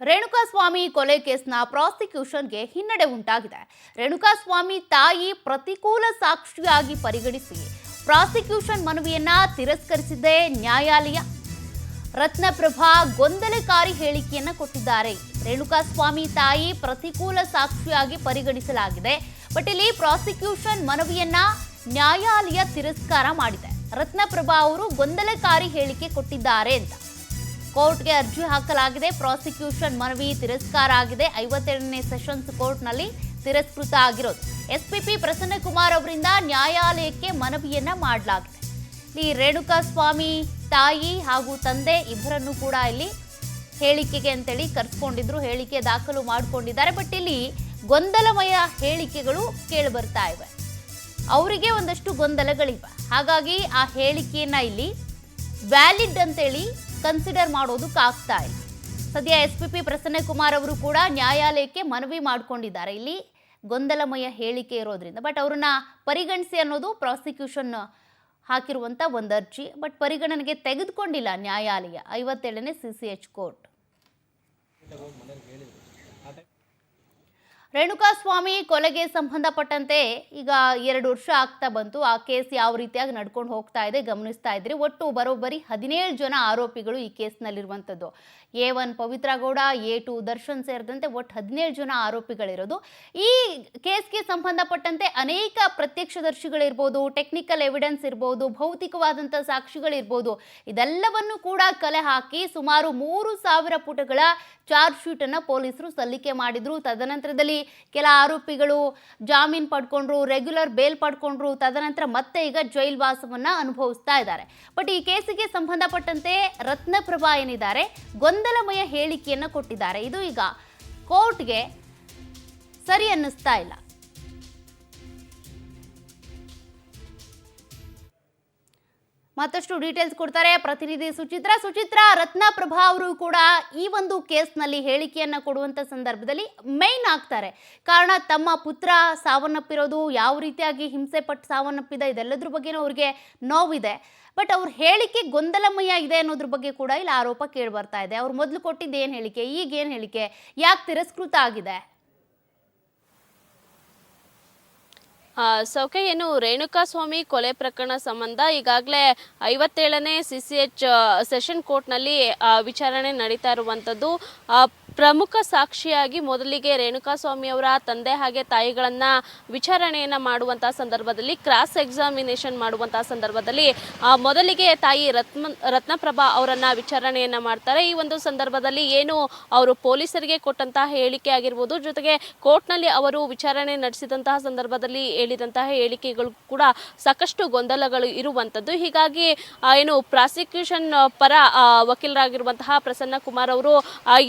ರೇಣುಕಾಸ್ವಾಮಿ ಕೊಲೆ ಕೇಸ್ನ ಪ್ರಾಸಿಕ್ಯೂಷನ್ಗೆ ಹಿನ್ನಡೆ ಉಂಟಾಗಿದೆ. ರೇಣುಕಾಸ್ವಾಮಿ ತಾಯಿ ಪ್ರತಿಕೂಲ ಸಾಕ್ಷಿಯಾಗಿ ಪರಿಗಣಿಸಿ ಪ್ರಾಸಿಕ್ಯೂಷನ್ ಮನವಿಯನ್ನ ತಿರಸ್ಕರಿಸಿದೆ ನ್ಯಾಯಾಲಯ. ರತ್ನಪ್ರಭಾ ಗೊಂದಲಕಾರಿ ಹೇಳಿಕೆಯನ್ನ ಕೊಟ್ಟಿದ್ದಾರೆ. ರೇಣುಕಾಸ್ವಾಮಿ ತಾಯಿ ಪ್ರತಿಕೂಲ ಸಾಕ್ಷಿಯಾಗಿ ಪರಿಗಣಿಸಲಾಗಿದೆ. ಬಟ್ ಇಲ್ಲಿ ಪ್ರಾಸಿಕ್ಯೂಷನ್ ಮನವಿಯನ್ನ ನ್ಯಾಯಾಲಯ ತಿರಸ್ಕಾರ ಮಾಡಿದೆ. ರತ್ನಪ್ರಭಾ ಅವರು ಗೊಂದಲಕಾರಿ ಹೇಳಿಕೆ ಕೊಟ್ಟಿದ್ದಾರೆ ಅಂತ ಕೋರ್ಟ್ಗೆ ಅರ್ಜಿ ಹಾಕಲಾಗಿದೆ. ಪ್ರಾಸಿಕ್ಯೂಷನ್ ಮನವಿ ತಿರಸ್ಕಾರ ಆಗಿದೆ. 57ನೇ ಸೆಷನ್ಸ್ ಕೋರ್ಟ್ನಲ್ಲಿ ತಿರಸ್ಕೃತ ಆಗಿರೋದು. ಎಸ್ಪಿಪಿ ಪ್ರಸನ್ನಕುಮಾರ್ ಅವರಿಂದ ನ್ಯಾಯಾಲಯಕ್ಕೆ ಮನವಿಯನ್ನ ಮಾಡಲಾಗಿದೆ. ಈ ರೇಣುಕಾಸ್ವಾಮಿ ತಾಯಿ ಹಾಗೂ ತಂದೆ ಇಬ್ಬರನ್ನು ಕೂಡ ಇಲ್ಲಿ ಹೇಳಿಕೆಗೆ ಅಂತೇಳಿ ಕರೆಸ್ಕೊಂಡಿದ್ರು. ಹೇಳಿಕೆ ದಾಖಲು ಮಾಡಿಕೊಂಡಿದ್ದಾರೆ. ಬಟ್ ಇಲ್ಲಿ ಗೊಂದಲಮಯ ಹೇಳಿಕೆಗಳು ಕೇಳಿ ಬರ್ತಾ ಇವೆ. ಅವರಿಗೆ ಒಂದಷ್ಟು ಗೊಂದಲಗಳಿವೆ. ಹಾಗಾಗಿ ಆ ಹೇಳಿಕೆಯನ್ನ ಇಲ್ಲಿ ವ್ಯಾಲಿಡ್ ಅಂತೇಳಿ ಕನ್ಸಿಡರ್ ಮಾಡೋದಕ್ಕಾಗ್ತಾ ಇಲ್ಲ. ಸದ್ಯ ಎಸ್ಪಿಪಿ ಪ್ರಸನ್ನಕುಮಾರ್ ಅವರು ಕೂಡ ನ್ಯಾಯಾಲಯಕ್ಕೆ ಮನವಿ ಮಾಡಿಕೊಂಡಿದ್ದಾರೆ ಇಲ್ಲಿ ಗೊಂದಲಮಯ ಹೇಳಿಕೆ ಇರೋದ್ರಿಂದ. ಬಟ್ ಅವ್ರನ್ನ ಪರಿಗಣಿಸಿ ಅನ್ನೋದು ಪ್ರಾಸಿಕ್ಯೂಷನ್ ಹಾಕಿರುವಂಥ ಒಂದು ಅರ್ಜಿ. ಬಟ್ ಪರಿಗಣನೆಗೆ ತೆಗೆದುಕೊಂಡಿಲ್ಲ ನ್ಯಾಯಾಲಯ. 57ನೇ CCH ಕೋರ್ಟ್. ರೇಣುಕಾಸ್ವಾಮಿ ಕೊಲೆಗೆ ಸಂಬಂಧಪಟ್ಟಂತೆ ಈಗ 2 ವರ್ಷ ಆಗ್ತಾ ಬಂತು. ಆ ಕೇಸ್ ಯಾವ ರೀತಿಯಾಗಿ ನಡ್ಕೊಂಡು ಹೋಗ್ತಾ ಇದೆ ಗಮನಿಸ್ತಾ ಇದ್ರಿ. ಒಟ್ಟು ಬರೋಬ್ಬರಿ 17 ಜನ ಆರೋಪಿಗಳು ಈ ಕೇಸ್ನಲ್ಲಿರುವಂಥದ್ದು. A1 ಪವಿತ್ರ ಗೌಡ, A2 ದರ್ಶನ್ ಸೇರಿದಂತೆ ಒಟ್ಟು 17 ಜನ ಆರೋಪಿಗಳಿರೋದು. ಈ ಕೇಸ್ಗೆ ಸಂಬಂಧಪಟ್ಟಂತೆ ಅನೇಕ ಪ್ರತ್ಯಕ್ಷದರ್ಶಿಗಳಿರ್ಬೋದು, ಟೆಕ್ನಿಕಲ್ ಎವಿಡೆನ್ಸ್ ಇರ್ಬೋದು, ಭೌತಿಕವಾದಂಥ ಸಾಕ್ಷಿಗಳಿರ್ಬೋದು, ಇದೆಲ್ಲವನ್ನು ಕೂಡ ಕಲೆ ಹಾಕಿ ಸುಮಾರು 3000 ಪುಟಗಳ ಚಾರ್ಜ್ ಶೀಟ್ ಅನ್ನು ಪೊಲೀಸರು ಸಲ್ಲಿಕೆ ಮಾಡಿದ್ರು. ತದನಂತರದಲ್ಲಿ ಕೆಲ ಆರೋಪಿಗಳು ಜಾಮೀನು ಪಡ್ಕೊಂಡ್ರು, ರೆಗ್ಯುಲರ್ ಬೇಲ್ ಪಡ್ಕೊಂಡ್ರು. ತದನಂತರ ಮತ್ತೆ ಈಗ ಜೈಲ್ ವಾಸವನ್ನ ಅನುಭವಿಸ್ತಾ ಇದ್ದಾರೆ. ಬಟ್ ಈ ಕೇಸಿಗೆ ಸಂಬಂಧಪಟ್ಟಂತೆ ರತ್ನಪ್ರಭಾ ಏನಿದ್ದಾರೆ ಗೊಂದಲಮಯ ಹೇಳಿಕೆಯನ್ನ ಕೊಟ್ಟಿದ್ದಾರೆ. ಇದು ಈಗ ಕೋರ್ಟ್ಗೆ ಸರಿ ಅನ್ನಿಸ್ತಾ ಇಲ್ಲ. ಮತ್ತಷ್ಟು ಡೀಟೇಲ್ಸ್ ಕೊಡ್ತಾರೆ ಪ್ರತಿನಿಧಿ ಸುಚಿತ್ರಾ. ರತ್ನಪ್ರಭಾ ಅವರು ಕೂಡ ಈ ಒಂದು ಕೇಸ್ನಲ್ಲಿ ಹೇಳಿಕೆಯನ್ನ ಕೊಡುವಂತ ಸಂದರ್ಭದಲ್ಲಿ ಮೈನ್ ಆಗ್ತಾರೆ. ಕಾರಣ ತಮ್ಮ ಪುತ್ರ ಸಾವನ್ನಪ್ಪಿರೋದು, ಯಾವ ರೀತಿಯಾಗಿ ಹಿಂಸೆ ಪಟ್ಟು ಸಾವನ್ನಪ್ಪಿದೆ, ಇದೆಲ್ಲದ್ರ ಬಗ್ಗೆನೂ ಅವ್ರಿಗೆ ನೋವಿದೆ. ಬಟ್ ಅವ್ರ ಹೇಳಿಕೆ ಗೊಂದಲಮಯ ಇದೆ ಅನ್ನೋದ್ರ ಬಗ್ಗೆ ಕೂಡ ಇಲ್ಲಿ ಆರೋಪ ಕೇಳಿ ಬರ್ತಾ ಇದೆ. ಅವ್ರು ಮೊದಲು ಕೊಟ್ಟಿದ್ದು ಏನು ಹೇಳಿಕೆ, ಈಗ ಏನು ಹೇಳಿಕೆ, ಯಾಕೆ ತಿರಸ್ಕೃತ ಆಗಿದೆ? ಸೌಖ್ಯ, ಏನು ರೇಣುಕಾಸ್ವಾಮಿ ಕೊಲೆ ಪ್ರಕರಣ ಸಂಬಂಧ ಈಗಾಗಲೇ 57ನೇ CCH ಸೆಷನ್ ಕೋರ್ಟ್ನಲ್ಲಿ ವಿಚಾರಣೆ ನಡೀತಾ ಇರುವಂಥದ್ದು. ಪ್ರಮುಖ ಸಾಕ್ಷಿಯಾಗಿ ಮೊದಲಿಗೆ ರೇಣುಕಾಸ್ವಾಮಿ ಅವರ ತಂದೆ ಹಾಗೆ ತಾಯಿಗಳನ್ನು ವಿಚಾರಣೆಯನ್ನು ಮಾಡುವಂತಹ ಸಂದರ್ಭದಲ್ಲಿ, ಕ್ರಾಸ್ ಎಕ್ಸಾಮಿನೇಷನ್ ಮಾಡುವಂತಹ ಸಂದರ್ಭದಲ್ಲಿ ಮೊದಲಿಗೆ ತಾಯಿ ರತ್ನಪ್ರಭಾ ಅವರನ್ನು ವಿಚಾರಣೆಯನ್ನು ಮಾಡ್ತಾರೆ. ಈ ಒಂದು ಸಂದರ್ಭದಲ್ಲಿ ಏನು ಅವರು ಪೊಲೀಸರಿಗೆ ಕೊಟ್ಟಂತಹ ಹೇಳಿಕೆ ಆಗಿರ್ಬೋದು, ಜೊತೆಗೆ ಕೋರ್ಟ್ನಲ್ಲಿ ಅವರು ವಿಚಾರಣೆ ನಡೆಸಿದಂತಹ ಸಂದರ್ಭದಲ್ಲಿ ಹೇಳಿದಂತಹ ಹೇಳಿಕೆಗಳು ಕೂಡ ಸಾಕಷ್ಟು ಗೊಂದಲಗಳು ಇರುವಂಥದ್ದು. ಹೀಗಾಗಿ ಏನು ಪ್ರಾಸಿಕ್ಯೂಷನ್ ಪರ ವಕೀಲರಾಗಿರುವಂತಹ ಪ್ರಸನ್ನಕುಮಾರ್ ಅವರು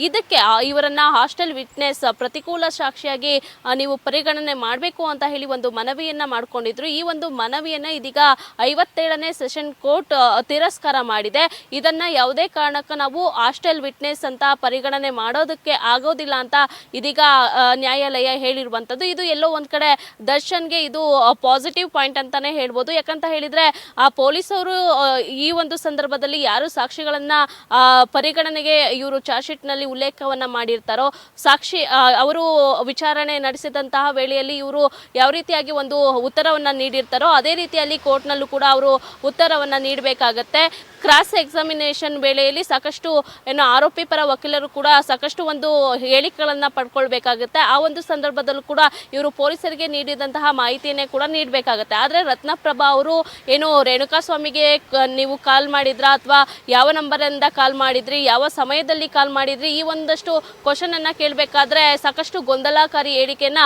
ಇದಕ್ಕೆ ಇವರನ್ನ ಹಾಸ್ಟೆಲ್ ವಿಟ್ನೆಸ್ ಪ್ರತಿಕೂಲ ಸಾಕ್ಷಿಯಾಗಿ ನೀವು ಪರಿಗಣನೆ ಮಾಡಬೇಕು ಅಂತ ಹೇಳಿ ಒಂದು ಮನವಿಯನ್ನ ಮಾಡಿಕೊಂಡಿದ್ರು. ಈ ಒಂದು ಮನವಿಯನ್ನ ಇದೀಗ 57ನೇ ಸೆಷನ್ ಕೋರ್ಟ್ ತಿರಸ್ಕಾರ ಮಾಡಿದೆ. ಇದನ್ನ ಯಾವುದೇ ಕಾರಣಕ್ಕೂ ನಾವು ಹಾಸ್ಟೆಲ್ ವಿಟ್ನೆಸ್ ಅಂತ ಪರಿಗಣನೆ ಮಾಡೋದಕ್ಕೆ ಆಗೋದಿಲ್ಲ ಅಂತ ಇದೀಗ ನ್ಯಾಯಾಲಯ ಹೇಳಿರುವಂಥದ್ದು. ಇದು ಎಲ್ಲೋ ಒಂದ್ ಕಡೆ ದರ್ಶನ್ಗೆ ಇದು ಪಾಸಿಟಿವ್ ಪಾಯಿಂಟ್ ಅಂತಾನೆ ಹೇಳ್ಬೋದು. ಯಾಕಂತ ಹೇಳಿದ್ರೆ ಆ ಪೊಲೀಸರು ಈ ಒಂದು ಸಂದರ್ಭದಲ್ಲಿ ಯಾರು ಸಾಕ್ಷಿಗಳನ್ನ ಪರಿಗಣನೆಗೆ ಇವರು ಚಾರ್ಜ್ ಶೀಟ್ ನಲ್ಲಿ ಉಲ್ಲೇಖವನ್ನ ಮಾಡಿರ್ತಾರೋ, ಸಾಕ್ಷಿ ಅವರು ವಿಚಾರಣೆ ನಡೆಸಿದಂತಹ ವೇಳೆಯಲ್ಲಿ ಇವರು ಯಾವ ರೀತಿಯಾಗಿ ಒಂದು ಉತ್ತರವನ್ನ ನೀಡಿರ್ತಾರೋ ಅದೇ ರೀತಿಯಲ್ಲಿ ಕೋರ್ಟ್ನಲ್ಲೂ ಕೂಡ ಅವರು ಉತ್ತರವನ್ನ ನೀಡಬೇಕಾಗತ್ತೆ. ಕ್ರಾಸ್ ಎಕ್ಸಾಮಿನೇಷನ್ ವೇಳೆಯಲ್ಲಿ ಸಾಕಷ್ಟು ಏನು ಆರೋಪಿ ಪರ ವಕೀಲರು ಕೂಡ ಸಾಕಷ್ಟು ಒಂದು ಹೇಳಿಕೆಗಳನ್ನ ಪಡ್ಕೊಳ್ಬೇಕಾಗುತ್ತೆ. ಆ ಒಂದು ಸಂದರ್ಭದಲ್ಲೂ ಕೂಡ ಇವರು ಪೊಲೀಸರಿಗೆ ನೀಡಿದಂತಹ ಮಾಹಿತಿಯನ್ನೇ ಕೂಡ ನೀಡಬೇಕಾಗತ್ತೆ. ಆದರೆ ರತ್ನಪ್ರಭಾ ಅವರು ಏನು ರೇಣುಕಾಸ್ವಾಮಿಗೆ ನೀವು ಕಾಲ್ ಮಾಡಿದ್ರಾ ಅಥವಾ ಯಾವ ನಂಬರಿಂದ ಕಾಲ್ ಮಾಡಿದ್ರಿ, ಯಾವ ಸಮಯದಲ್ಲಿ ಕಾಲ್ ಮಾಡಿದ್ರಿ, ಈ ಒಂದಷ್ಟು ಕ್ವಶನ್ ಅನ್ನ ಕೇಳಬೇಕಾದ್ರೆ ಸಾಕಷ್ಟು ಗೊಂದಲಕಾರಿ ಹೇಳಿಕೆಯನ್ನ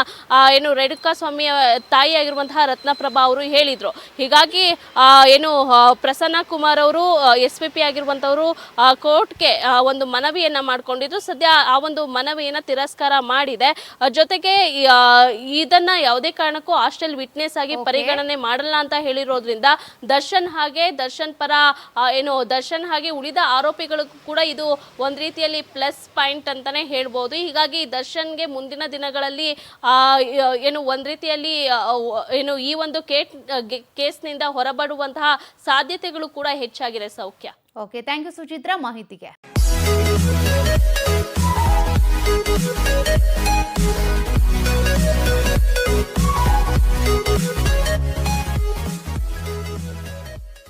ಏನು ರೇಣುಕಾಸ್ವಾಮಿಯ ತಾಯಿ ಆಗಿರುವಂತಹ ರತ್ನಪ್ರಭಾ ಅವರು ಹೇಳಿದ್ರು. ಹೀಗಾಗಿ ಏನು ಪ್ರಸನ್ನಕುಮಾರ್ ಅವರು SPP ಆಗಿರುವಂತವರು ಕೋರ್ಟ್ಗೆ ಒಂದು ಮನವಿಯನ್ನ ಮಾಡ್ಕೊಂಡಿದ್ರು. ಸದ್ಯ ಆ ಒಂದು ಮನವಿಯನ್ನ ತಿರಸ್ಕಾರ ಮಾಡಿದೆ. ಜೊತೆಗೆ ಇದನ್ನ ಯಾವುದೇ ಕಾರಣಕ್ಕೂ ಹಾಸ್ಟೆಲ್ ವಿಟ್ನೆಸ್ ಆಗಿ ಪರಿಗಣನೆ ಮಾಡಲ್ಲ ಅಂತ ಹೇಳಿರೋದ್ರಿಂದ ದರ್ಶನ್ ಪರ ಏನು ದರ್ಶನ್ ಹಾಗೆ ಉಳಿದ ಆರೋಪಿಗಳು ಕೂಡ ಇದು ಒಂದ್ ರೀತಿಯಲ್ಲಿ ಪ್ಲಸ್ ಪಾಯಿಂಟ್ ಅಂತಾನೆ ಹೇಳ್ಬೋದು. ಹೀಗಾಗಿ ದರ್ಶನ್ಗೆ ಮುಂದಿನ ದಿನಗಳಲ್ಲಿ ಏನು ಒಂದ್ ರೀತಿಯಲ್ಲಿ ಏನು ಈ ಒಂದು ಕೇಸ್ನಿಂದ ಹೊರಬರುವಂತಹ ಸಾಧ್ಯತೆಗಳು ಕೂಡ ಹೆಚ್ಚಾಗಿದೆ. ಸೌಖ್ಯ. ಓಕೆ, ಥ್ಯಾಂಕ್ ಯು ಸುಚಿತ್ರಾ ಮಾಹಿತಿಗೆ.